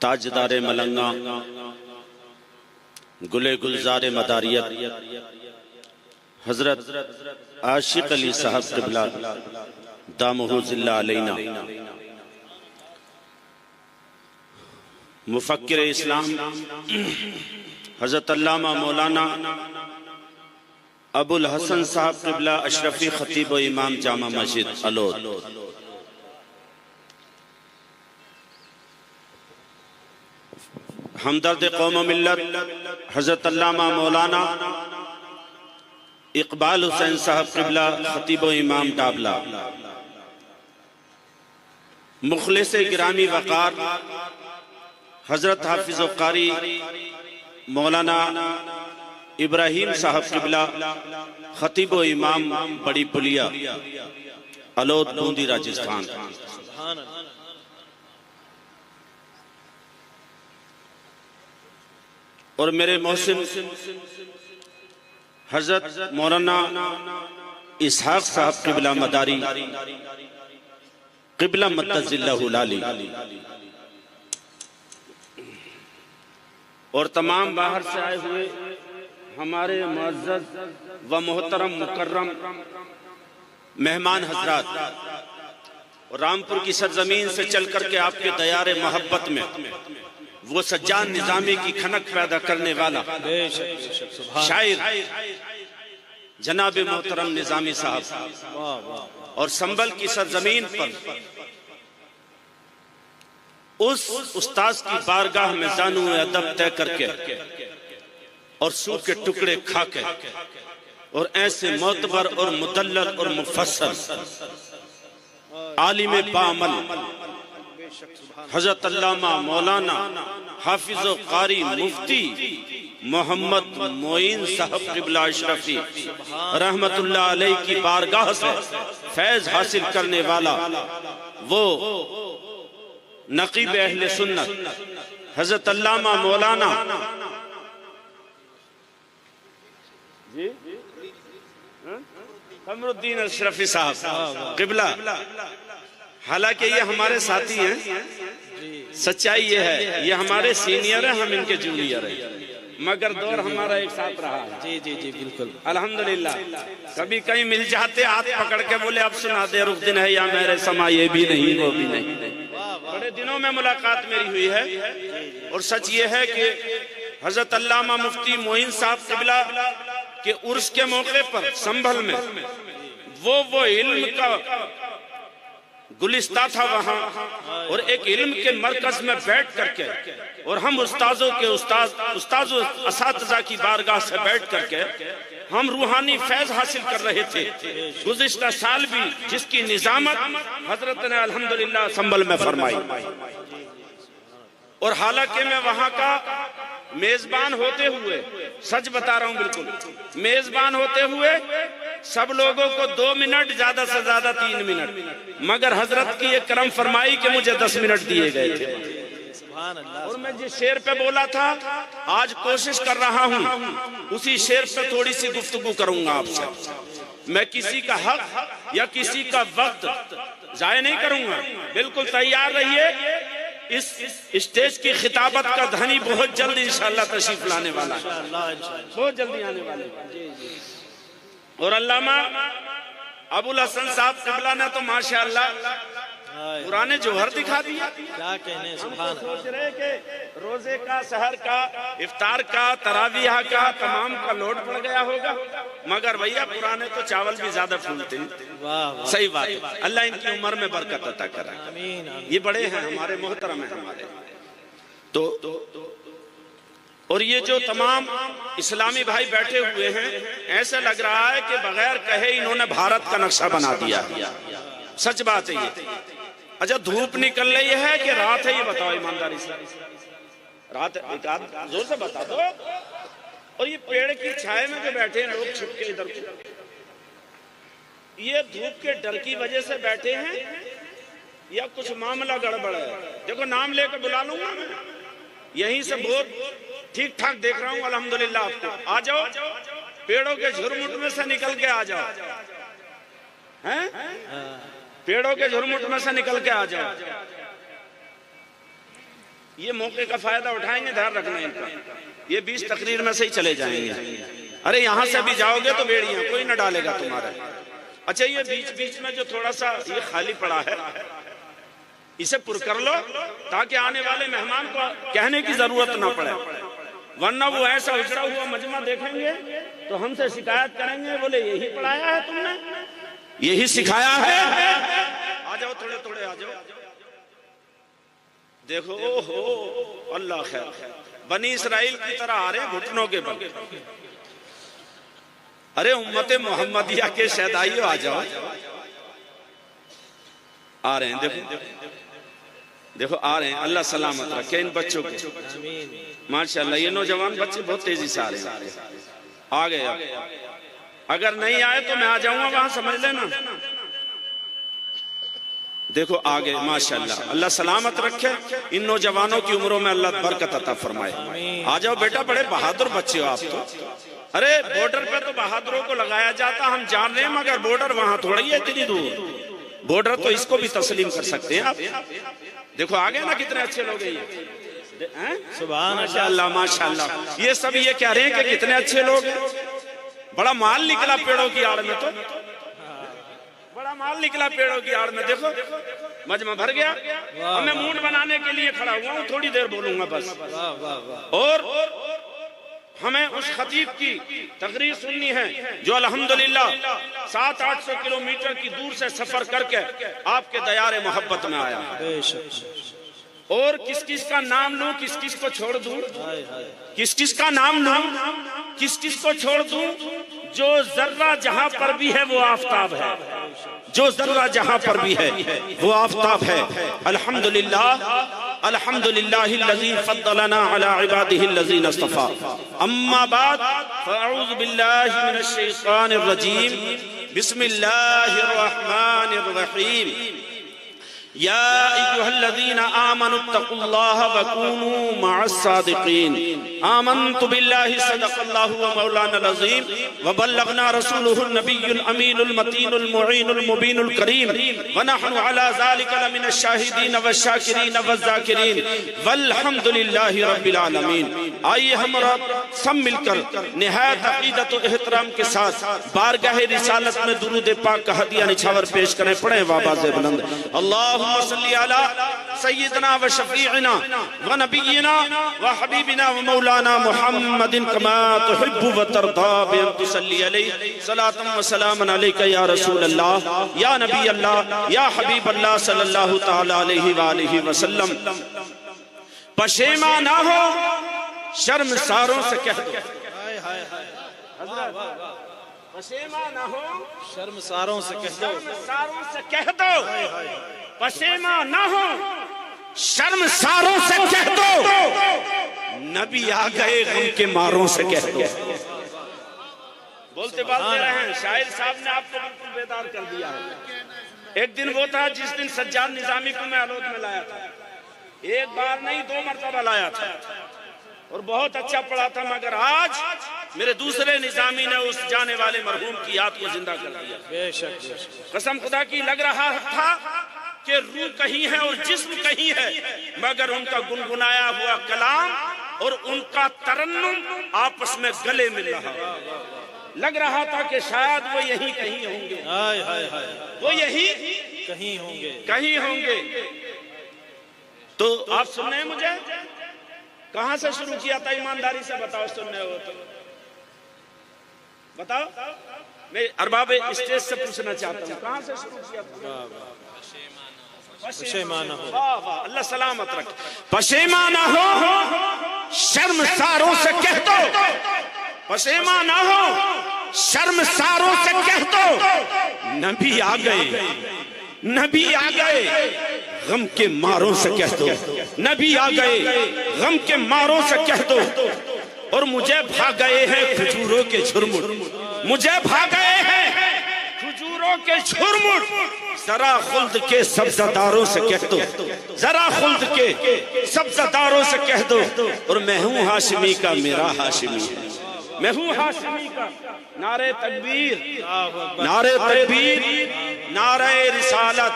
ताजदारे मलंगा गुले गुलजार मदारियत हजरत आशिक अली साहब क़िबला दामहू ज़िल्ला अलैना मुफक्किर इस्लाम हजरत अल्लामा मौलाना अबुल हसन साहब क़िबला अशरफी खतीब व इमाम जामा मस्जिद अलोद, हमदर्द कौम मिल्लत हजरत अल्लामा मौलाना इकबाल हुसैन साहब क़िबला खतीब व इमाम डाबला, मुखलिस गिरामी वक़ार हजरत हाफिज़ व क़ारी मौलाना इब्राहिम साहब क़िबला खतीब व इमाम बड़ी पुलिया अलोद बूंदी राजस्थान, और मेरे मोहसिन हजरत मौलाना इसहाक साहब क़िबला मदारी क़िबला मद्दज़िल्लहु लाली, और तमाम बाहर से आए हुए हमारे मुअज़्ज़ज़ व मोहतरम मुकर्रम मेहमान हजरात, और रामपुर की सरजमीन से चल करके आपके दयारे मोहब्बत में वो सज्जान निजामी की खनक पैदा करने वाला शायर जनाब मोहतरम निजामी साहब, और संबल की सरजमीन पर उस उस्ताद की बारगाह में जानू अदब तय करके और सूर के टुकड़े खाके और ऐसे मोतबर और मुदल्लल और मुफस्सल आलिम बामल हजरत अल्लामा मौलाना हाफिज़ व क़ारी मुफ्ती मोहम्मद मोइन साहब क़िबला अशरफी रहमतुल्लाह अलैह की बारगाह से फैज़ हासिल करने वाला वो नक़ीब अहले सुन्नत हजरत अल्लामा मौलाना कमरुद्दीन अशरफी साहब क़िबला, हालांकि ये हमारे साथी हैं, सच्चाई ये है ये हमारे सीनियर है, हम इनके जूनियर हैं, मगर दौर हमारा एक साथ रहा है। जी जी जी बिल्कुल अल्हम्दुलिल्लाह। कभी कहीं मिल जाते हाथ पकड़ के बोले अब सुना दे रुख दिन है या मेरे समा, ये भी नहीं वो भी नहीं। बड़े दिनों में मुलाकात मेरी हुई है, और सच ये है कि हजरत अल्लामा मुफ्ती मोइन साहब क़िबला के उर्स के मौके पर संभल में वो इल्म का गुलिस्ता था वहाँ, और एक इल्म के मरकज में बैठ करके और हम उस्ताजों के उस्ताजों असातिज़ा की बारगाह से बैठ करके हम रूहानी फैज हासिल कर रहे थे। गुज़िश्ता साल भी जिसकी निजामत हजरत ने अल्हम्दुलिल्लाह संभल में फरमाई, और हालांकि मैं वहाँ का मेजबान होते हुए, सच बता रहा हूँ बिल्कुल, मेजबान होते हुए सब लोगों को 2 मिनट ज्यादा से ज्यादा 3 मिनट, मगर हजरत की एक करम फरमाई कि मुझे 10 मिनट दिए गए थे, और मैं जिस शेर पे बोला था आज कोशिश कर रहा हूँ उसी शेर पे थोड़ी सी गुफ्तगू करूंगा आपसे। मैं किसी का हक या किसी का वक्त जाया नहीं करूंगा, बिल्कुल तैयार रहिए। इस स्टेज की खिताबत का धनी बहुत जल्द इंशाअल्लाह तशरीफ लाने वाला है, बहुत जल्दी आने वाले। और अल्लामा अबुल हसन साहब क़िबला ने तो माशाअल्लाह पुराने जौहर दिखा दिया। क्या कहने, सुभान। सोच रहे कि रोजे का, सहर का, इफ्तार का, तराविया का तमाम का लोड पड़ गया होगा, मगर भैया पुराने तो चावल भी ज्यादा फूलते हैं। सही बात है, अल्लाह इनकी उम्र में बरकत अता करे। ये बड़े हैं हमारे, मोहतरम हैं हमारे। तो और ये जो तमाम इस्लामी भाई बैठे हुए हैं, ऐसा लग रहा है कि बगैर कहे इन्होंने भारत का नक्शा बना दिया। सच बात है ये। अच्छा, धूप निकल रही है कि रात है, ये बताओ ईमानदारी से। रात, एक आध जोर से बता दो। और ये पेड़ की छाए में जो बैठे हैं लोग छुप के इधर, ये धूप के डर की वजह से बैठे हैं या कुछ मामला गड़बड़ है? देखो नाम लेकर बुला लूंगा मैं, यहीं से बहुत ठीक ठाक देख रहा हूँ अल्हम्दुलिल्लाह। आपको आ जाओ, पेड़ों के झुरमुट में से निकल के आ जाओ। हैं? पेड़ों के झुरमुट में से निकल के आ जाओ। ये मौके का फायदा उठाएंगे, ध्यान रखना इनका। ये 20 तकरीर में से ही चले जाएंगे। अरे यहाँ से भी जाओगे तो बेड़ियां कोई न डालेगा तुम्हारा। अच्छा, ये बीच बीच में जो थोड़ा सा ये खाली पड़ा है, इसे पुर कर लो ताकि आने वाले मेहमान को कहने की जरूरत ना पड़े, वरना वो ऐसा उजड़ा हुआ मजमा देखेंगे तो हमसे शिकायत करेंगे, बोले यही पढ़ाया है तुमने, यही सिखाया है। आ जाओ, थोड़े थोड़े आ जाओ। देखो, ओहो अल्लाह खैर, बनी इसराइल की तरह आ रहे घुटनों के बल। अरे उम्मते मोहम्मदिया के शहदाइयों आ जाओ, आ रहे हैं। देखो देखो आ रहे हैं, अल्लाह सलामत रखे इन बच्चों के। माशाल्लाह ये नौजवान बच्चे बहुत तेजी से आ रहे हैं। आ गए, अगर नहीं आए तो मैं आ जाऊंगा वहां, समझ लेना। देखो आ गए माशाल्लाह, अल्लाह सलामत रखे इन नौजवानों की उम्रों में, अल्लाह बरकत अता फरमाए। आ जाओ बेटा, बड़े बहादुर बच्चे हो आप तो। अरे बॉर्डर पे तो बहादुरों को लगाया जाता, हम जान रहे हैं, मगर बॉर्डर वहां थोड़ी है, इतनी दूर। बॉर्डर तो इसको भी तस्लीम कर सकते हैं आप। देखो आ गए ना, कितने अच्छे लोग हैं ये। सुभान माशाल्लाह माशाल्लाह। ये सब ये कह रहे हैं कि कितने अच्छे लोग हैं। बड़ा माल निकला पेड़ों की आड़ में, तो बड़ा माल निकला पेड़ों की आड़ में। देखो मजमा भर गया। और मैं मूड बनाने के लिए खड़ा हुआ हूँ, थोड़ी देर बोलूंगा बस। और हमें उस खतीब की तकरीर सुननी है जो अल्हम्दुलिल्लाह 700-800 किलोमीटर की दूर से सफर करके आपके दयारे मोहब्बत में आया। और किस किस का नाम लूं, किस किस को छोड़ दूं, किस किस का नाम लूं, किस किस को छोड़ दूं। जो जर्रा जहां पर भी है वो आफताब है, जो जर्रा जहां पर भी है वो आफताब है। अल्हम्दुलिल्लाह अल्हम्दुलिल्लाहिल्लज़ी फद्दलना अला इबादिहिल्लज़ीना इस्तफ़ा। अम्मा बाद फ़अऊज़ु बिल्लाहि मिनश शैतानिर रजीम। बिस्मिल्लाहिर रहमानिर रहीम। या अय्युहल्लज़ीना आमनुत्तक़ुल्लाह वकूनू मअस्सादिक़ीन। आमन्तु बिल्लाहि सदक़ल्लाहु व मौलानल अज़ीम व बल्लगना रसूलुहुन नबियुल अमीनुल मतीनुल मुईनुल मुबीनुल करीम व नहनु अला ज़ालिका लमिनश शाहिदीन वश्शाकिरीन वज़्ज़ाकिरीन वल्हम्दुलिल्लाहि रब्बिल आलमीन। आइए हम सब मिलकर निहायत अक़ीदत व एहतराम के साथ बारगाह रिसालत में दुरूद पाक का हदिया निछावर पेश करें। पढ़ें आवाज़ बुलंद। अल्लाहुम्मा सल्ली अला सय्यिदना व शफीअना व नबिय्यिना व हबीबिना व मौलाना मुहम्मदिन कमा तुहिब्बु व तर्दा बि अन तुसल्ली अलैहि सलातन व सलामन अलैका या रसूल अल्लाह या नबी अल्लाह या हबीब अल्लाह सल्लल्लाहु तआला अलैहि व आलिहि वसल्लम। पशेमा ना हो शर्मसारों से कह दो, पशेमा ना हो शर्मसारों से कह दो, शर्मसारों से कह दो, पशेमा ना हो शर्मसारों से कह दो। नबी आ गए गम के मारों से कह दो। बोलते बालते रहे, शायर साहब ने आपको बिल्कुल बेदार कर दिया है। एक दिन वो था जिस दिन सज्जाद निजामी को मैं आलोद में लाया था। एक बार नहीं 2 मरतबा लाया था और बहुत अच्छा पढ़ा था, मगर आज मेरे दूसरे निजामी ने उस जाने वाले मरहूम की याद को जिंदा कर दिया। बेशक कसम खुदा की लग रहा था कि रूह कहीं है और जिस्म कहीं है, मगर उनका गुनगुनाया हुआ कलाम और उनका तरन्नुम आपस में गले मिल रहा। लग रहा था कि शायद वो यहीं कहीं होंगे, वो यहीं कहीं होंगे, कहीं होंगे। तो आप सुन रहे हैं मुझे? कहां से शुरू किया था? ईमानदारी से बताओ, सुनने हो तो बताओ। मैं अरबाब स्टेज से पूछना चाहता हूँ, कहां से शुरू किया था? पशेमाना हो। वाह वाह, अल्लाह सलामत रखे। पशेमाना हो शर्मसारों से कह दो, पशेमाना हो शर्मसारों से कह दो। नबी आ गए, नबी आ गए गम के मारों से कह दो। नबी आ गए गम के मारों से कह दो। और मुझे भाग गए हैं खजूरों के झुरमुट, मुझे भाग गए हैं खजूरों के झुरमुट। जरा खुल्द के सब्ज़दारों से कह दो, जरा खुल्द के सब्ज़दारों से कह दो। और मैं हूँ हाशिमी का मेरा हाशिमी है। मैं हूँ हाशिमी का। नारे तकबीर, नारे तकबीर, नारे रिसालत,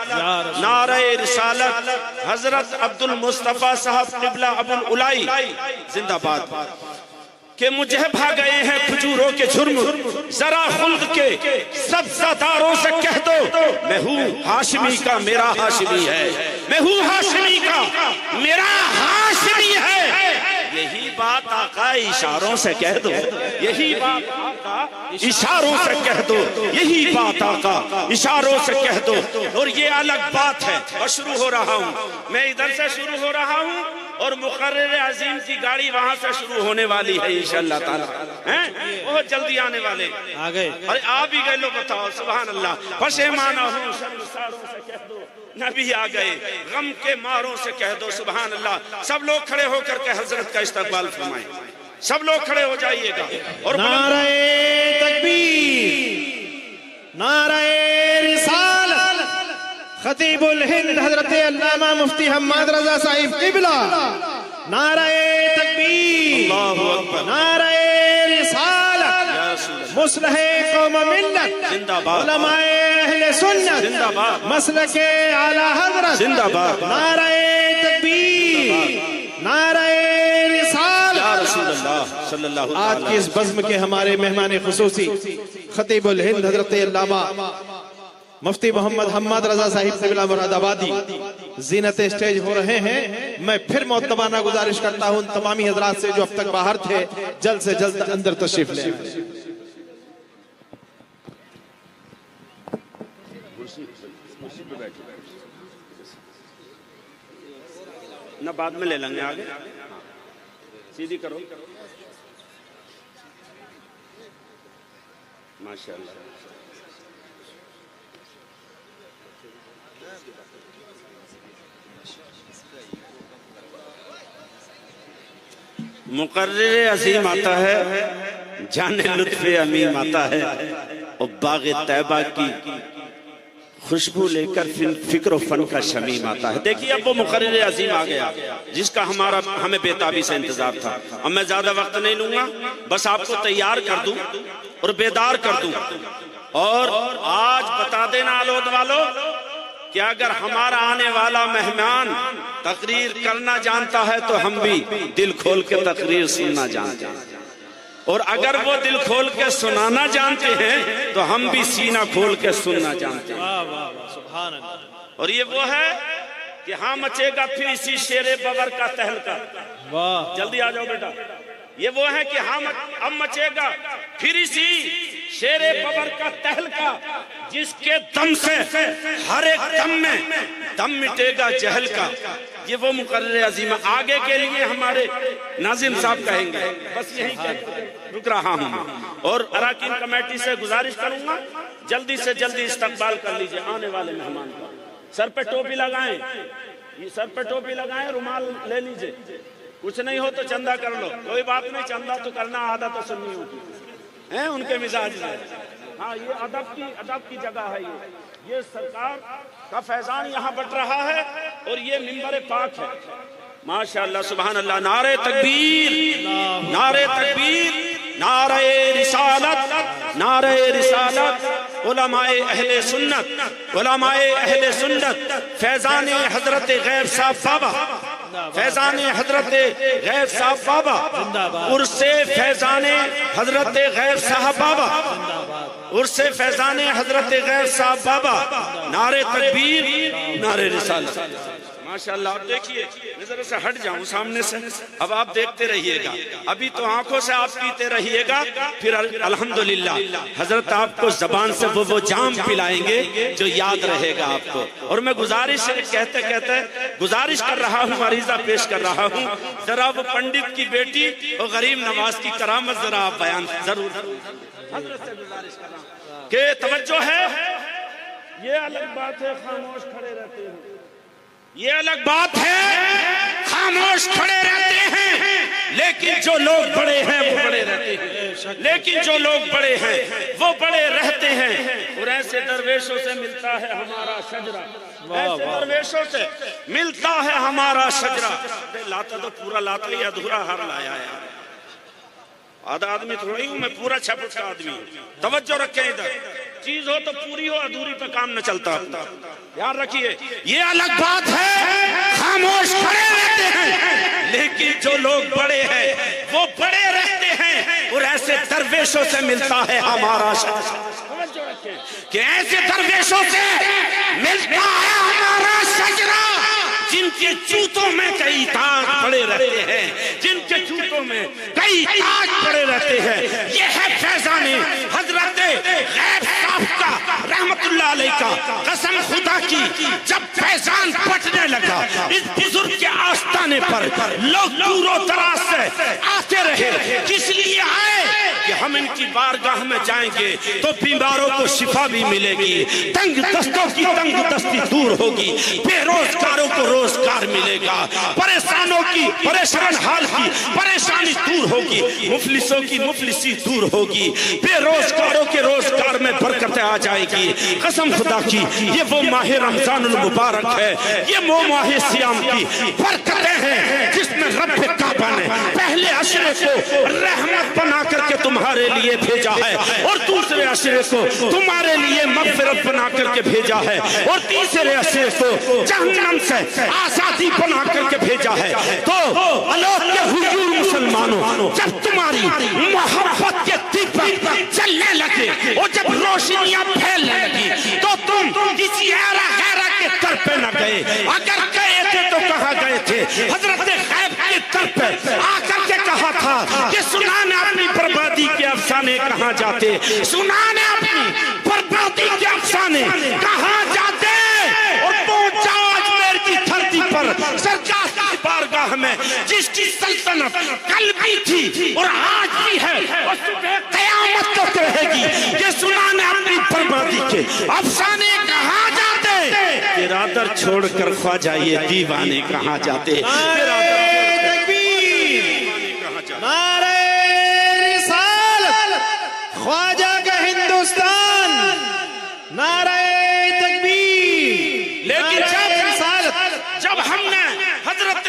नारे रिसालत। हजरत अब्दुल मुस्तफा साहब क़िबला अबुल उलाई जिंदाबाद। कि मुझे भा गए हैं खजूरों के जुर्म, जरा खुल्द के सब्ज़ादारों से कह दो मैं हूँ हाशिमी का, मेरा हाशिमी है। मैं हूँ हाशिमी का, मेरा हाशिमी है। यही बात आका इशारों से कह दो, यही बात आका इशारों से कह दो, यही बात आका इशारों से कह दो। और ये अलग बात है। और शुरू हो रहा हूँ, मैं इधर से शुरू हो रहा हूँ और मुकर्रर अजीम की गाड़ी वहां से शुरू होने वाली है इंशाअल्लाह ताला। हैं बहुत जल्दी आने वाले आ गए। अरे आ भी गए लोग, बताओ सुभान अल्लाह। पशेमाना हूँ शर्मसारों से कह दो नबी आ गए, गम के मारों से कह दो सुभान अल्लाह। सब लोग खड़े होकर के हजरत का इस्तकबाल फरमाएं। सब लोग खड़े हो जाइएगा और नारे तकबीर, नारे रिसालत। खतीबुल हिंद हजरत अल्लामा मुफ्ती हम्मद रजा साहिब क़िबला। नारे तकबीर, नारे रिसालत। मुस्लिह कौम मिल्लत जिंदाबाद। उलमाए अहले सुन्नत जिंदाबाद। मसलके आला हज़रत जिंदाबाद। नारे तकबीर, नारे रिसालत। सल्लल्लाहु आज की इस बज़्म के हमारे मेहमान खुसूसी खतीबुल हिंद हजरत अल्लामा मुफ्ती मोहम्मद हम्मद रजा साहिब क़िबला मुरादाबादी ज़ीनत स्टेज हो रहे हैं। मैं फिर मोतबाना गुजारिश करता हूं तमामी हजरात से जो अब तक बाहर थे, जल्द से जल्द अंदर तशरीफ ले। ना बाद में ले लेंगे, आगे सीधी करो। माशाअल्लाह। मुकर्रर अजीम आता है, जाने लुत्फ़े अमीम आता है और बाग़े तैबा की खुशबू लेकर फिक्र फन का शमीम आता है। देखिए अब वो मुकर्रर अजीम आ गया जिसका हमें बेताबी से इंतजार था। अब मैं ज्यादा वक्त नहीं लूंगा, बस आपको तैयार कर दूं और बेदार कर दूं। और आज बता देना आलोद वालों कि अगर हमारा आने वाला मेहमान तकरीर करना जानता है तो हम भी दिल खोल के तकरीर सुनना जानते हैं, और अगर वो दिल खोल के सुनाना जानते हैं तो हम भी सीना खोल के सुनना जानते हैं। वाह वाह वाह, सुभान अल्लाह। और ये वो है कि हाँ मचेगा फिर इसी शेरे बबर का तहलका। वाह, जल्दी आ जाओ बेटा। ये वो है कि हाँ अब मचेगा फिर इसी शेरे बबर का तहलका, जिसके दम से हर एक दम में दम मिटेगा जहल का। ये वो मुकर्रर अजीम। आगे के लिए हमारे नाज़िम साहब कहेंगे, बस यही कह रुक रहा हूँ। और अराकीन कमेटी से गुजारिश करूंगा जल्दी से जल्दी इस्तकबाल कर लीजिए आने वाले मेहमान का। सर पे टोपी लगाएं, ये सर पे टोपी लगाएं, रुमाल ले लीजिए। कुछ नहीं हो तो चंदा कर लो, कोई बात नहीं, चंदा तो करना आदत तो सुननी होती है उनके मिजाज में। हाँ ये अदब की जगह है। ये सरकार का फैजान यहाँ बट रहा है और ये मिंबर पाक है। माशाअल्लाह सुभान अल्लाह। नारे तकबीर, नारे तकबीर, नारे रिसालत, नारे रिसालत। उलमाए अहले सुन्नत, उलमाए अहले सुन्नत, फैजान हजरत गैब साहब बाबा, फैजान हजरत गैब साहब बाबा, उर्से फैजान हजरत गैब साहब बाबा, उर्से फैजान हजरत गैब साहब बाबा। नारे तकबीर, नारे रिसालत। माशाअल्लाह। आप देखिए, मैं जरा से हट जाऊं सामने से, अब आप देखते रहिएगा। अभी तो आंखों से आप पीते रहिएगा, फिर अल्हम्दुलिल्लाह हजरत आपको जबान से वो जाम पिलाएंगे जो याद रहेगा आपको। और मैं गुजारिश कहते कहते गुजारिश कर रहा हूँ, अरीजा पेश कर रहा हूँ, जरा वो पंडित की बेटी और गरीब नवाज की करामत जरा आप बयान जरूर हजरत से गुजारिश कर रहा हूँ कि तवज्जो है। ये अलग बात है खामोश खड़े रहते हैं, ये अलग बात है खामोश खड़े रहते हैं, लेकिन जो लोग बड़े हैं वो बड़े रहते हैं, लेकिन जो लोग बड़े हैं वो बड़े रहते हैं। और ऐसे दरवेशों से मिलता है हमारा शजरा, ऐसे दरवेशों से मिलता है हमारा शजरा। लाता तो पूरा लाता ही अधूरा हार लाया है। आधा आदमी थोड़ा ही हूँ मैं, पूरा 6 फुट का आदमी हूँ। तवज्जो रखें, इधर चीज हो तो पूरी हो, अधूरी पे काम न चलता। ध्यान रखिए, ये अलग बात है खामोश खड़े रहते हैं, लेकिन जो लोग बड़े हैं वो बड़े रहते हैं और ऐसे दरवेशों से मिलता है हमारा कि ऐसे दरवेशों से मिलता है हमारा शजरा, जिनके जूतों में कई ताज पड़े रहते हैं, जिनके जूतों में कई ताज पड़े रहते हैं। ये है फैजाने हजरत गैब साहब का रहमतुल्लाह अलैह का। कसम खुदा की, जब फैजान फटने लगा इस बुजुर्ग के आस्थाने पर लोग दूरों दराज से आते रहे। किस लिए आए? कि हम इनकी बारगाह में जाएंगे तो बीमारों को शिफा भी मिलेगी, तंग दस्तों की तंग दस्ती दूर होगी, बेरोजगारों को रोजगार मिलेगा, परेशानों की परेशान हाल की परेशानी दूर होगी, मुफलिसों की मुफलिसी दूर होगी, बेरोजगारों के रोजगार में बरकत आ जाएगी। कसम खुदा की, ये वो माह रमजानुल मुबारक है, ये वो माह सियाम की बरकतें हैं जिसमें रब काबा ने पहले अशरे को रहमत बना करके तुम्हारे लिए भेजा है और दूसरे अशरे को तुम्हारे लिए मग़फ़िरत बना करके भेजा है और तीसरे अशरे को जहन्नम से आजादी बना करके भेजा है। तो अल्लाह के हुजूर मुसलमानों, जब तुम्हारी मोहब्बत के दीपक जलने लगे और जब रोशनियां फैलने लगी तो तुम किसी गैरा के दर पे न गए। अगर गए थे तो कहाँ गए थे? हजरत गैब के दर पे आकर के कहा था कि सुनाने अपनी बर्बादी के अफसाने कहाँ जाते, सुनाने अपनी बर्बादी के अफसाने कहाँ जाते, और पहुंचा अजमेर की धरती पर सरकार की बारगाह में जिसकी सल्तनत कल भी थी और आज भी है और सुबह क़यामत तक रहेगी। ये सुनाने अपनी बर्बादी के अफसाने कहाँ जाते, तेरा दर छोड़कर ख्वाजा ये दीवाने कहाँ जाते। नारे रिसालत, ख्वाजा का हिंदुस्तान, नारे तकबीर। लेकिन जब हमने हजरत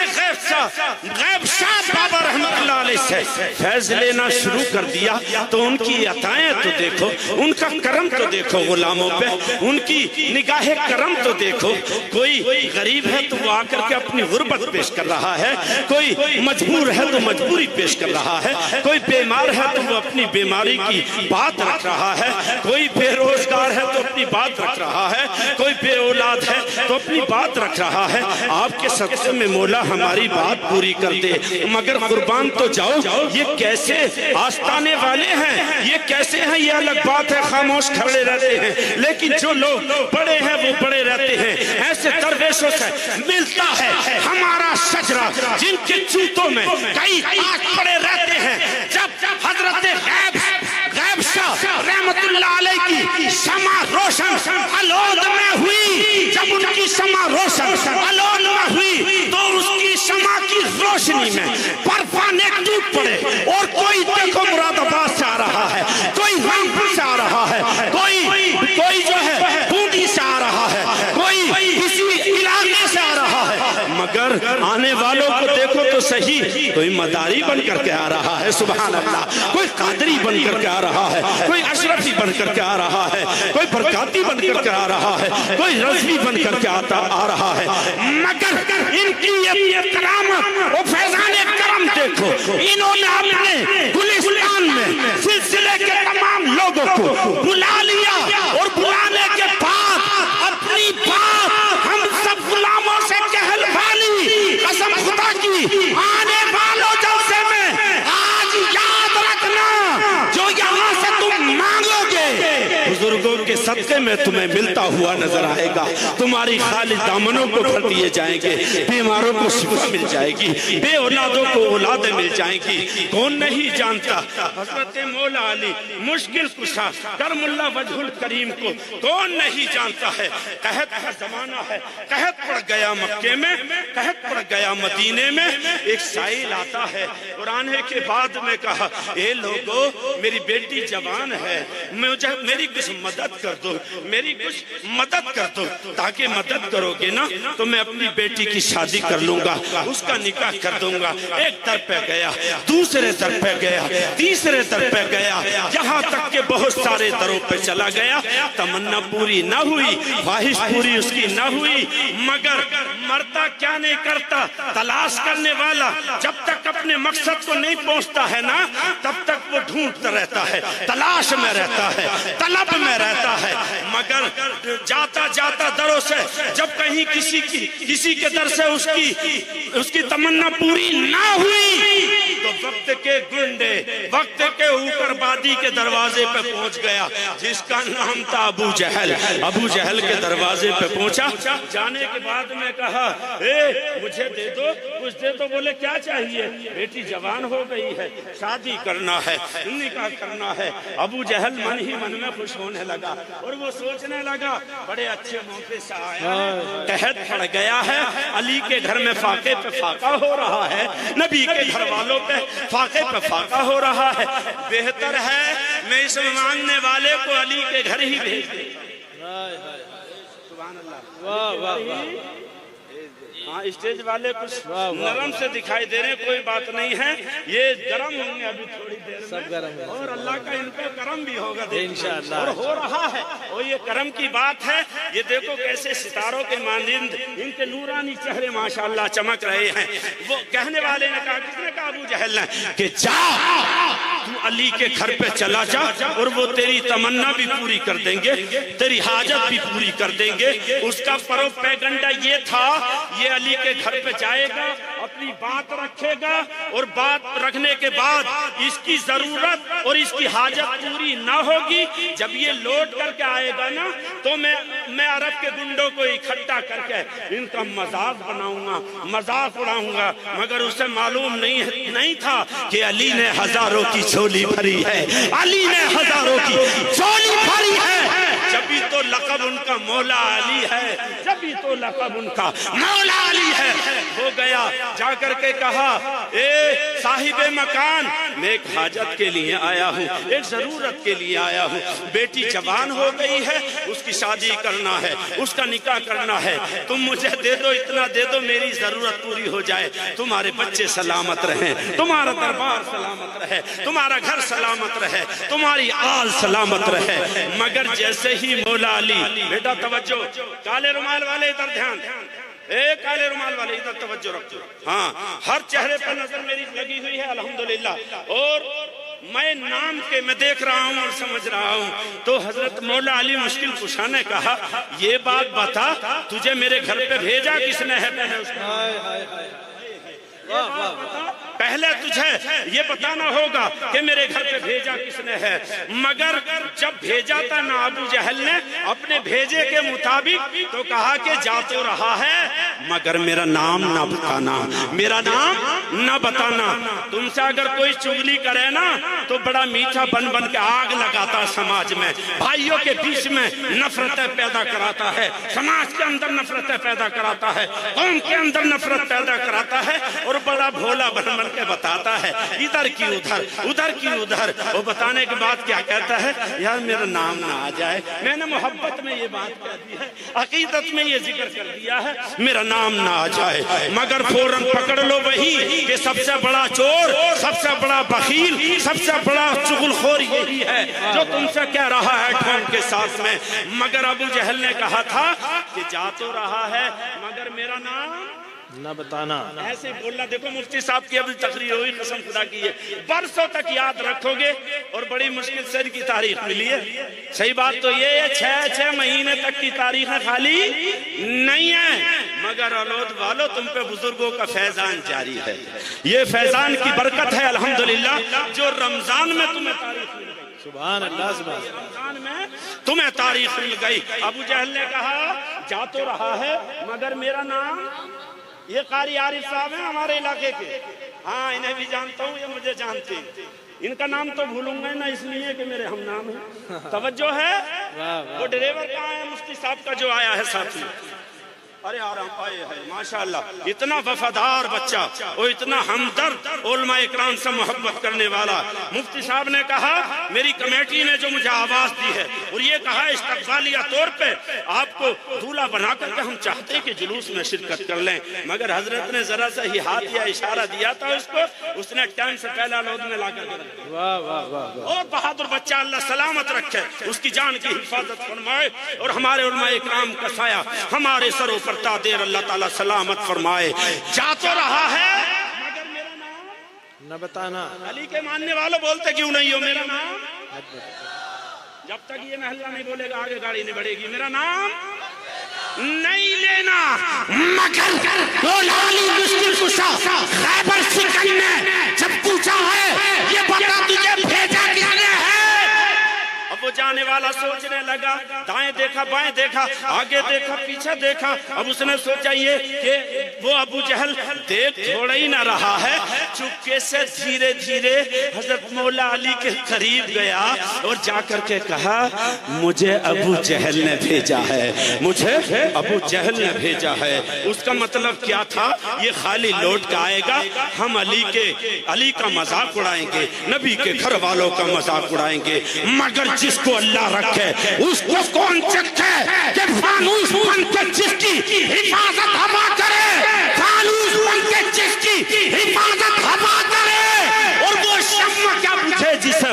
गैब शाह बाबा रहमतुल्लाह अलैह से फैज लेना शुरू कर दिया तो उनकी अताएं तो देखो, उनका करम तो देखो गुलामों पे, उनकी निगाहे करम तो देखो। कोई गरीब है तो वो आकर के अपनी गुर्बत पेश कर रहा है, कोई मजबूर है तो मजबूरी पेश कर रहा है, कोई बीमार है तो वो अपनी बीमारी की बात रख रहा है, कोई बेरोजगार है तो अपनी बात रख रहा है, कोई बे औलाद है तो अपनी बात रख रहा है। आपके सदक़े में मौला हमारी बात पूरी कर दे। मगर कुर्बान तो जाओ, ये कैसे आस्ताने वाले हैं, ये कैसे हैं, ये अलग बात है, खामोश खड़े रहते हैं। लेकिन जो लोग बड़े हैं वो बड़े रहते हैं। ऐसे दरवेशों से मिलता है हमारा शजरा, जिनके जूतों में कई ताज पड़े रहते हैं। जब हजरत गैब शाह रहमतुल्लाह अलैह की शमा रोशन अलोद में हुई, जब उनकी शमा रोशन अलोद में हुई तो उसकी शमा की रोशनी में परवाने टूट पड़े और कोई देखो मुरादाबाद से आ रहा है, कोई रामपुर से आ रहा है, कोई जो है बूंदी से आ रहा है, कोई किसी इलाके से आ रहा है। मगर आने वालों को देखो तो सही, कोई मदारी बन करके आ रहा है, सुभान अल्लाह, कोई कादरी बन करके आ रहा है, कोई अशरफी बन करके आ रहा है, कोई बरकाती बन करके आ रहा है, कोई रज़वी बन करके आ रहा है। मगर इनकी ये करामत और फैज़ाने करम देखो, इन्होंने अपने गुलिस्तान में सिलसिले के तमाम लोगों को बुला लिया और बुलाने के बाद अपनी बात हम सब गुलामों से कहलवा ली। कसम खुदा की, आने वालों जलसे में आज याद रखना, जो यहाँ से तुम मांगोगे बुजुर्गों के सदक़े में तुम्हें मिलता हुआ नजर आएगा। तुम्हारी खाली दामनों को भर दिए जाएंगे, बीमारों को शिफा मिल जाएगी, बे औलादों को औलादें मिल जाएंगी। कौन नहीं जानता हजरत मौला अली मुश्किल कुशा करमुल्ला वजहुल करीम को, कौन नहीं जानता है। कहत का जमाना है, कहत पड़ गया मक्के में, कहत पड़ गया मदीने में। एक साइल आता है और आने के बाद में कहा, ए लोगो मेरी बेटी जवान है, मुझे मेरी कुछ मदद कर दो, मेरी कुछ मदद कर दो, ताकि मदद करोगे ना तो मैं अपनी बेटी की शादी कर लूंगा, उसका निकाह कर दूंगा। एक दर पे गया, दूसरे दर पे गया, तीसरे दर पे गया, यहाँ तक के बहुत सारे दरों पे चला गया। तमन्ना पूरी ना हुई, ख्वाहिश पूरी उसकी ना हुई। मगर मरता क्या नहीं करता, तलाश करने वाला जब तक अपने मकसद को नहीं पहुंचता है ना, तब तक वो ढूंढता रहता है, तलाश में रहता है, तलब में रहता है। मगर जाता जाता दरों से जब कहीं किसी के दर से उसकी तमन्ना पूरी ना हुई, तो वक्त के गुंडे, वक्त के ऊपरवादी के दरवाजे पे पहुंच गया, जिसका नाम था अबू जहल। अबू जहल के दरवाजे पे पहुंचा। जाने के बाद में कहा, मुझे दे दो, कुछ दे दो। बोले क्या चाहिए? बेटी जवान हो गई है, शादी करना है, निकाह करना है। अबू जहल मन ही मन में खुश होने लगा और वो सोचने लगा, बड़े अच्छे मौके से आया है, तहत पड़ गया है, अली के घर में फाके पे फाका हो रहा है, नबी के घर वालों पे फाके पे फाका हो रहा है। बेहतर है मैं इस मांगने वाले को अली के घर ही भेज दूं। वाह वाह वाह। हाँ, स्टेज वाले कुछ नरम से दिखाई दे रहे, कोई बात नहीं है, ये गरम होंगे अभी थोड़ी देर में, सब गरम है और अल्लाह का इन पे करम भी होगा इंशाअल्लाह, और हो रहा है। और ये करम की बात है। ये देखो कैसे सितारों के मानिंद इनके नूरानी चेहरे माशाअल्लाह चमक रहे हैं। वो कहने वाले ने कहा, किसने कहा? अबू जहल ने, कि जा तू अली के घर पे चला जा और वो तेरी तमन्ना भी पूरी कर देंगे, तेरी हाजत भी पूरी कर देंगे। उसका प्रोपेगेंडा ये था, ये अली के घर पे जाएगा, अपनी बात रखेगा और बात रखने के बाद इसकी जरूरत और इसकी हाजत पूरी ना होगी, जब ये लौट करके आएगा ना, तो मैं अरब के गुंडों को इकट्ठा करके इनका मजाक बनाऊंगा, मजाक उड़ाऊंगा। मगर उसे मालूम नहीं था कि अली ने हजारों की झोली भरी है, अली ने हजारों की झोली भरी है। जभी तो लक़ब उनका मौला अली है, जभी तो लक़ब उनका मौला अली है। हो गया, जाकर के कहा, साहिबे मकान, मैं एक हाजत के लिए आया हूँ, एक जरूरत के लिए आया हूँ। बेटी जवान हो गई है, उसकी शादी करना है, उसका निकाह करना है, तुम मुझे दे दो, इतना दे दो, मेरी जरूरत पूरी हो जाए, तुम्हारे बच्चे सलामत रहें, तुम्हारा दरबार सलामत रहे, तुम्हारा घर सलामत रहे, तुम्हारी आल सलामत रहे। मगर जैसे ही मौला अली, बेटा तवज्जो, काले रुमाल वाले इधर ध्यान, काले रुमाल वाले इधर तवज्जो रखो। हाँ, हर चेहरे पर नजर मेरी लगी हुई है अल्हम्दुलिल्लाह। और मैं नाम के मैं देख रहा हूँ और समझ रहा हूँ। तो हजरत मौला अली मुश्किल कुशा ने कहा, ये बात बता, तुझे मेरे घर पे भेजा किसने है? पहले तुझे ये बताना होगा कि मेरे घर पे भेजा किसने है। मगर जब भेजा था ना अबू जहल ने अपने भेजे के मुताबिक, तो कहा कि जा तो रहा है, मगर मेरा नाम ना बताना, मेरा नाम ना बताना। तुमसे अगर कोई चुगली करे ना, तो बड़ा मीठा बन बन के आग लगाता समाज में, भाइयों के बीच में नफरतें पैदा कराता है, समाज के अंदर नफरतें पैदा कराता है, कौम के अंदर नफरत पैदा कराता है, और बड़ा भोला बन के बताता है, इधर की उधर, उधर की उधर। वो बताने के बाद क्या कहता है, यार मेरा नाम ना आ जाए, मैंने मोहब्बत में ये बात कह दी है, अकीदत में ये जिक्र कर दिया है, मेरा नाम ना आ जाए। मगर फौरन पकड़ लो वही कि सबसे बड़ा चोर, सबसे बड़ा बखील, सबसे बड़ा चुगलखोर यही है जो तुमसे कह रहा है ठोंक के साथ में। मगर अबू जहल ने कहा था कि जा तो रहा है, मगर मेरा नाम ना बताना। ऐसे बोलना। देखो मुफ्ती साहब की अभी तकरीर हुई, कसम खुदा की है, बरसों तक याद रखोगे, और बड़ी मुश्किल से इनकी तारीख मिली है। सही बात तो ये है, 6 महीने तक की तारीखें खाली नहीं है, मगर औलाद वालों तुम पे बुजुर्गों का फैजान जारी है। ये फैजान की बरकत है अल्हम्दुलिल्लाह, जो रमजान में तुम्हें तारीख मिल गई। सुभान अल्लाह, रमजान में तुम्हें तारीख मिल गई। अबू जहल ने कहा, जा तो रहा है, मगर मेरा नाम, ये कारी आरिफ साहब हैं हमारे इलाके के, हाँ इन्हें भी जानता हूँ, ये मुझे जानते हैं, इनका नाम तो भूलूंगा ना, इसलिए कि मेरे हम नाम है। तवज्जो है। वो ड्राइवर कहाँ है मुफ्ती साहब का जो आया है साथ में? अरे आराम पाए है माशाअल्लाह, इतना वफादार बच्चा और इतना हमदर्द, उलमा इकराम से मोहब्बत करने वाला। मुफ्ती साहब ने कहा मेरी कमेटी ने जो मुझे आवाज दी है और ये कहा इस्तक़बालिया तौर पे आपको दूल्हा बना करके हम चाहते हैं कि जुलूस में शिरकत कर लें, मगर हजरत ने जरा सा ही हाथ या इशारा दिया था उसको, उसने टाइम से पहला लोग में ला कर। वाह वाह वाह। और बहादुर बच्चा, अल्लाह सलामत रखे, उसकी जान की हिफाजत फरमाए और हमारे उलमा इकराम का साया हमारे सरों पर तादेर अल्लाह ताला सलामत फरमाए। जा तो रहा है मगर मेरा नाम न बताना। अली के मानने वालों बोलते क्यों नहीं हो मेरा नाम? जब तक ये महल्ला नहीं बोलेगा आगे गाड़ी नहीं बढ़ेगी। मेरा नाम नहीं लेना मगर मौला अली मुश्किल कुशा खैबर सिकंद ने जब पूछा है ये बता तुझे भेजा किसने है? अब वो जाने वाला सोचने लगा, दाएं देखा बाएं देखा आगे देखा पीछे देखा। अब उसने सोचा ये कि वो अबू जहल देख थोड़ा ही ना रहा है, चुपके से धीरे धीरे हजरत मौला अली के करीब गया और जाकर के कहा मुझे अबू जहल ने भेजा है, मुझे अबू जहल ने भेजा है। उसका मतलब क्या था? ये खाली लौट के आएगा, हम अली का मजाक उड़ाएंगे, नबी के घर वालों का मजाक उड़ाएंगे, मगर जिसको अल्लाह रखे उसको कौन चखे कि फानूस बन के जिसकी हिफाजत हवा करे, फानूस बन के जिसकी हिफाजत हवा करे। और वो शम्मा क्या बुझे जिसे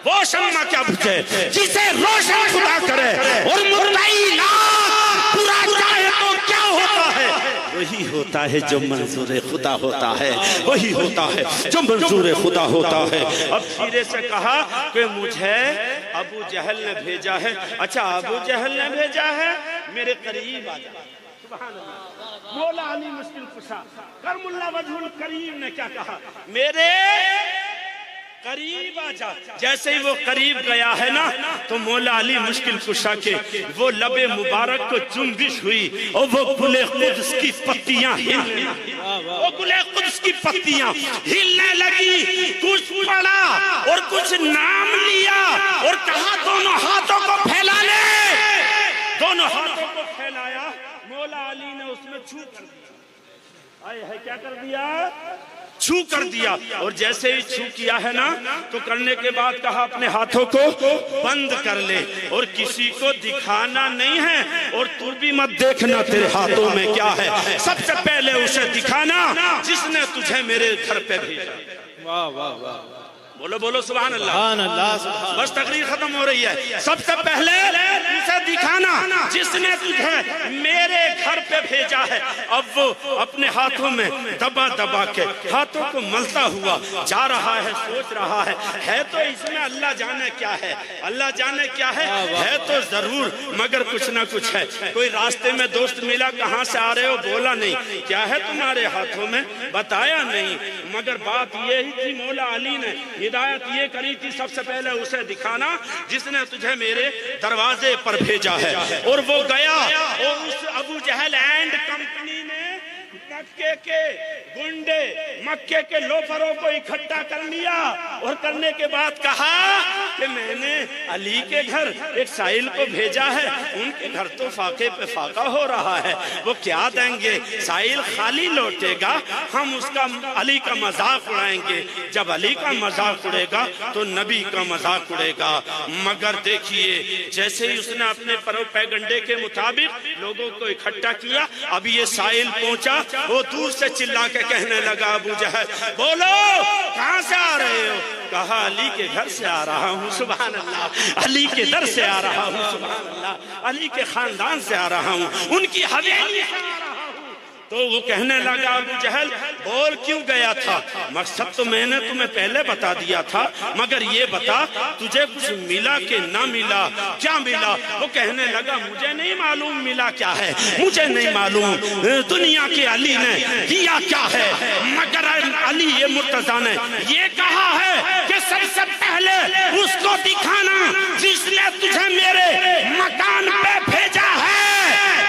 वो शम्मा क्या बुझे जिसे रोशन खुदा करे। और मुर्तई ना पूरा चाहे तो क्या होता है? वही होता है जो मंजूर खुदा होता है, वही होता है जो मंजूर खुदा होता है। अब धीरे से कहा कि मुझे अबू जहल ने भेजा है। अच्छा अबू जहल ने भेजा है, मेरे करीब आ जा। सुभान अल्लाह। मौला अली मुश्किल कुशा करमुल्ला वजहुल करीम ने क्या कहा? मेरे करीब आ जा। जैसे ही वो करीब गया है ना तो मौला अली मुश्किल कुशा के वो लबे मुबारक को जुम्बिश हुई और वो गुले कुद्स की पत्तियां हिलने लगी। कुछ पढ़ा और कुछ नाम लिया और कहा दोनों हाथों को फैला ले। दोनों हाथों को फैलाया, मौला अली ने उसमें छू कर दिया। आए है क्या कर दिया? छू कर दिया। और जैसे ही छू किया है ना तो करने के बाद कहा अपने हाथों को बंद कर ले और किसी को दिखाना नहीं है और तू भी मत देखना तेरे हाथों में क्या है। सबसे पहले उसे दिखाना जिसने तुझे मेरे घर पे भेजा। वाह वाह वाह। बोलो बोलो सुभान अल्लाह। सुभान अल्लाह, सुभान। बस तकरीर खत्म हो रही है। सबसे पहले उसे दिखाना जिसने तुझे मेरे घर पे भेजा है। अब वो अपने हाथों में दबा दबा के हाथों को मलता हुआ जा रहा है, सोच रहा है तो इसमें अल्लाह जाने क्या है, अल्लाह जाने क्या है तो जरूर, मगर कुछ ना कुछ है। कोई रास्ते में दोस्त मिला, कहाँ से आ रहे हो? बोला नहीं। क्या है तुम्हारे हाथों में? बताया नहीं। मगर बात ये ही थी, मौला अली ने हिदायत ये करी थी सबसे पहले उसे दिखाना जिसने तुझे मेरे दरवाजे पर भेजा है। और वो गया और उस अबू जहल एंड कंपनी ने मक्के के गुंडे, मक्के के लोफरों को इकट्ठा कर लिया और करने के बाद कहा कि मैंने अली के घर एक साहिल को भेजा है, उनके घर तो फाके पे फाका हो रहा है, वो क्या देंगे? साहिल खाली लौटेगा, हम उसका अली का मजाक उड़ाएंगे। जब अली का मजाक उड़ेगा तो नबी का मजाक उड़ेगा। मगर देखिए जैसे ही उसने अपने पैगंडे के मुताबिक लोगों को इकट्ठा किया, अब ये साहिल पहुंचा, वो दूर से चिल्ला के कहने लगा अबू जहल बोलो कहां से आ रहे हो? कहा अली के घर से आ रहा हूँ। सुभान अल्लाह। अली के दर से आ रहा हूँ। सुभान अल्लाह। अली के खानदान से आ रहा हूँ, उनकी हवेली से आ रहा हूँ। तो वो कहने लगा अबू जहल बोल क्यों गया था? मकसद तो मैंने तुम्हें पहले बता दिया था, मगर ये बता तुझे कुछ मिला कि ना मिला? क्या मिला? वो कहने लगा मुझे नहीं मालूम मिला क्या है, मुझे नहीं मालूम दुनिया के अली ने दिया क्या है, मगर अली ये मुर्तजा ने ये कहा है कि सबसे पहले उसको दिखाना जिसने तुझे मेरे मकान पे भेजा है।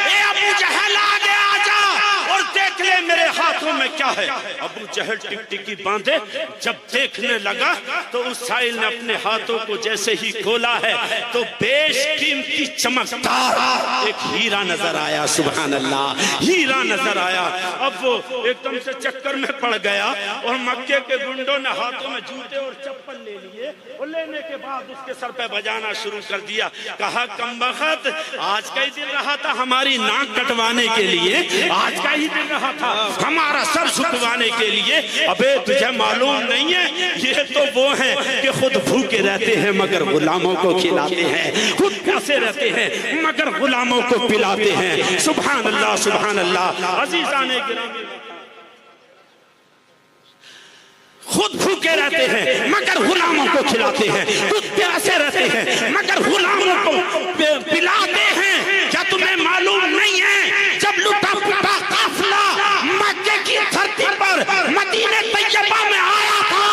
ए अबू जहल आगे आ जा और देख ले मेरे हाथों में में क्या है? अबू जहल टिकटिकी बांधे जब देखने लगा तो उस साहिल ने अपने हाथों को जैसे ही खोला है तो बेशकीमती चमकदार एक हीरा नजर आया। सुभान अल्लाह, हीरा नजर आया। अब वो एकदम से चक्कर में पड़ गया और मक्के के गुंडों ने हाथों में जूते और चप्पल ले लिए और लेने के बाद उसके सर पे बजाना शुरू कर दिया। कहा कमबख्त, आज का ही दिन रहा था हमारी नाक कटवाने के लिए, आज का ही दिन रहा था हमारा सर झुकवाने के लिए। अबे तुझे मालूम नहीं है ये तो वो हैं कि खुद भूखे रहते हैं मगर गुलामों को खिलाते हैं, खुद प्यासे रहते हैं मगर गुलामों को पिलाते हैं। सुभान अल्लाह, सुभान अल्लाह। अजीजाने गिरामी, खुद भूखे रहते हैं मगर गुलामों को खिलाते हैं, खुद प्यासे रहते हैं मगर गुलामों को पिलाते हैं। क्या तुम्हें मालूम नहीं है जब लुटा पुटा काफिला मक्के की धरती पर मदीने तैयबा में आया था,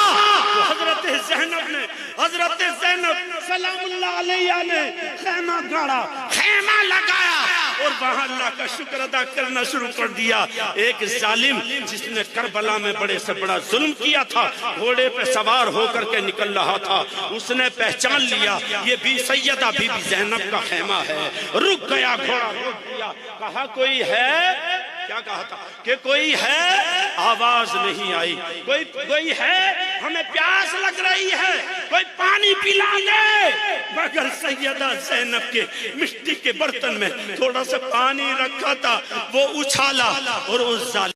हजरत ज़ैनब सलामुल्लाह अलैहा ने खैमा गाड़ा, खैमा लगाया और वहां अल्लाह का शुक्र अदा करना शुरू कर दिया। एक जालिम जिसने करबला में बड़े से बड़ा जुल्म किया था, घोड़े पे सवार होकर के निकल रहा था, उसने पहचान लिया ये भी सैयदा बीबी ज़ैनब का खैमा है। रुक गया, घोड़ा रोक दिया, कहा कोई है? क्या कहा था कि कोई है? आवाज नहीं आई। कोई है? हमें प्यास लग रही है, कोई पानी पिला दे। मगर सैयदा ज़ैनब के मिट्टी के बर्तन में थोड़ा सा पानी रखा था, वो उछाला और उस जालिम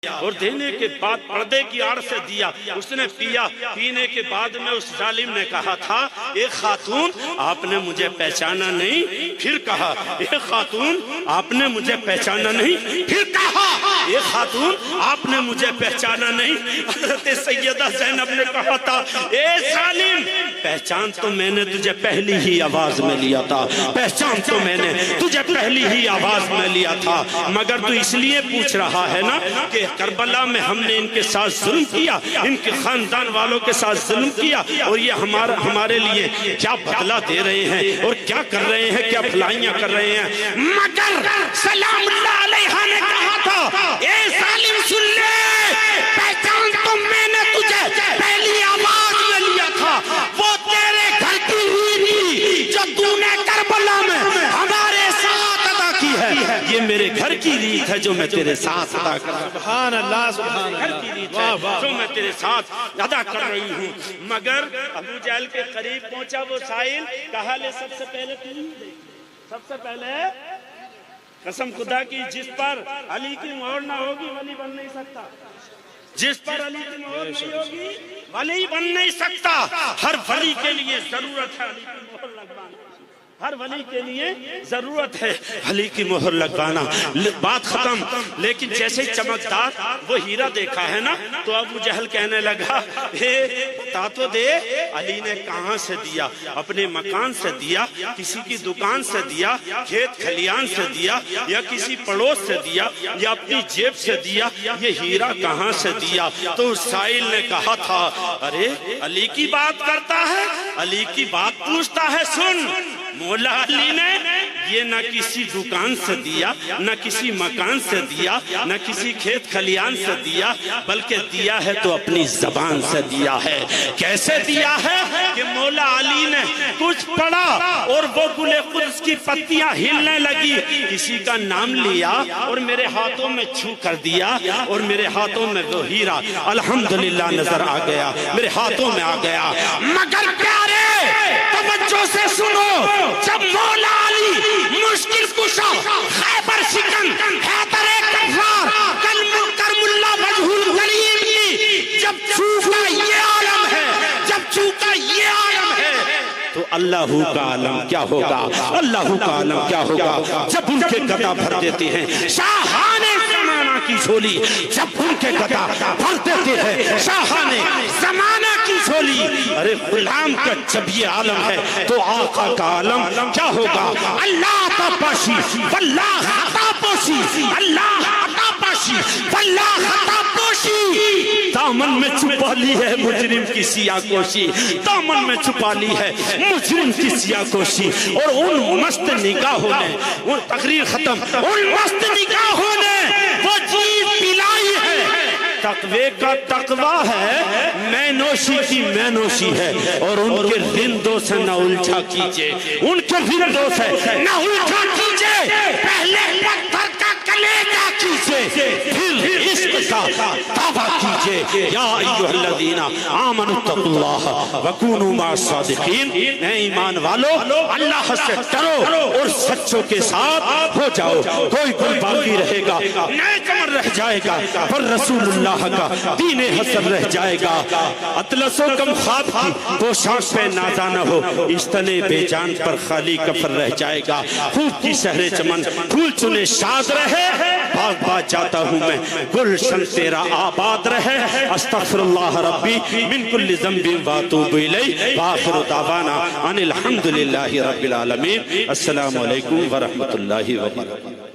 और देने के बाद पर्दे की आड़ से दिया, उसने पिया। पीने के बाद में उस जालिम ने कहा था, एक खातून आपने मुझे पहचाना नहीं। फिर कहा, एक खातून आपने मुझे पहचाना नहीं। फिर कहा, एक खातून आपने मुझे पहचाना नहीं। हज़रत सैयदा ज़ैनब ने कहा था, ए जालिम, पहचान तो मैंने तुझे पहली ही आवाज में लिया था, पहचान तो मैंने तुझे पहली ही आवाज में लिया था, मगर तू इसलिए पूछ रहा है ना कि करबला में हमने इनके साथ जुल्म किया, इनके खानदान वालों के साथ जुल्म किया और ये हमारे लिए क्या बदला दे रहे हैं और क्या कर रहे हैं, क्या भलाइयां कर रहे हैं। मगर सलामुल्लाह अलैहा ने कहा था, ए जालिम सुन ले, पहचान तो मैंने तुझे पहली आवाज में लिया था, वो तेरे घर की हुई थी जो तूने करबला में हमारे साथ अदा की है। ये मेरे घर की रीत है जो मैं तेरे साथ अदा कर रहा हूं। सुभान अल्लाह, सुभान घर की रीत है जो मैं तेरे साथ अदा कर रही हूँ। मगर अबू जहल के करीब पहुंचा वो साहिल, कहा ले सबसे पहले तू ही दे, सबसे पहले कसम खुदा की जिस पर अली की मोहर ना होगी वली बन नहीं सकता, जिस पर अली की मोहर नहीं होगी वली बन नहीं सकता। हर वली के लिए जरूरत है अली की मोहर लगवाना, हर वली के लिए जरूरत है अली की मोहर लगवाना। बात खत्म। लेकिन जैसे चमकदार वो हीरा देखा है ना, तो अबू जहल कहने लगा, हे बता तो दे, अली ने कहां से दिया? अपने मकान से दिया, किसी की दुकान से दिया, खेत खलियान से दिया, या किसी पड़ोस से दिया, या अपनी जेब से दिया? ये हीरा कहां से दिया? तो साहिल ने कहा था, अरे अली की बात करता है, अली की बात पूछता है। सुन, मौला अली ने ये न किसी दुकान से दिया, न किसी मकान से दिया, न किसी खेत खलियान से दिया, बल्कि दिया है तो अपनी जबान से दिया है। कैसे दिया है कि मौला अली ने कुछ पढ़ा और वो गुले कुद्स की पत्तियां हिलने लगी, किसी का नाम लिया और मेरे हाथों में छू कर दिया और मेरे हाथों में वो हीरा अल्हम्दुलिल्लाह नजर आ गया, मेरे हाथों में आ गया। मगर प्यारे तवज्जो से सुनो, जब मौला अली मुश्किल कुशा खैबर शिकन हैदर कफार करमुल्ला वजहुल गरीब की जब छूटा ये आलम है, जब छूटा ये आलम है, तो अल्लाहू का आलम क्या होगा, अल्लाहू का आलम क्या होगा। जब उनके गदा भर देते हैं शाहाने ज़माना की झोली, जब उनके गदा भर देते हैं शाहाने ज़माना की झोली। अरे गुलाम का जब ये आलम है तो आका का आलम क्या होगा। अल्लाह तापाशी वल्लाह हतापोशी, अल्लाह हतापाशी वल्लाह हतापोशी। दामन में छुपा ली है मुजरिम की सियाकोशी, दामन में छुपा ली है मुजरिम की सियाकोशी। और उन मस्त निगाहों ने, उन तकरीर खत्म, उन मस्त निगाहों ने वो चीज पिलाई है तकवे का तकवा है, मैनोशी की मैनोशी है। और उनके रिंदों से न उलझा कीजिए, उनके रिंदों से न उलझा कीजिए। पहले पत्थर का कलेजा कीजिए, फिर इश्क का दावा कीजिए। या अय्युहल्लज़ीना आमनुत्तकुल्लाह वकूनू मास्सादिकीन, ऐ ईमान वालो अल्लाह से डरो और सच्चों के साथ हो जाओ। कोई बाकी रहेगा, नेकमर रह जाएगा, पर रसूलुल्लाह का दीन हसन रह जाएगा। अतलसो कम ख्वाब की पोशाक पे नाजा न हो, इस तने बेजान पर खाली कफन रह जाएगा। खूब की शहरे चमन फूल चुने शाद रहे, बाग बाग जाता हूँ मैं गुलशन तेरा आबाद रहे। अस्तगफिरुल्लाह रब्बी मिन कुल्लि ज़ंबिन व अतूबु इलैहि व आखिरु दावाना अनिल हम्दुलिल्लाहि रब्बिल आलमीन। अस्सलामु अलैकुम व रहमतुल्लाहि व बरकातुहू।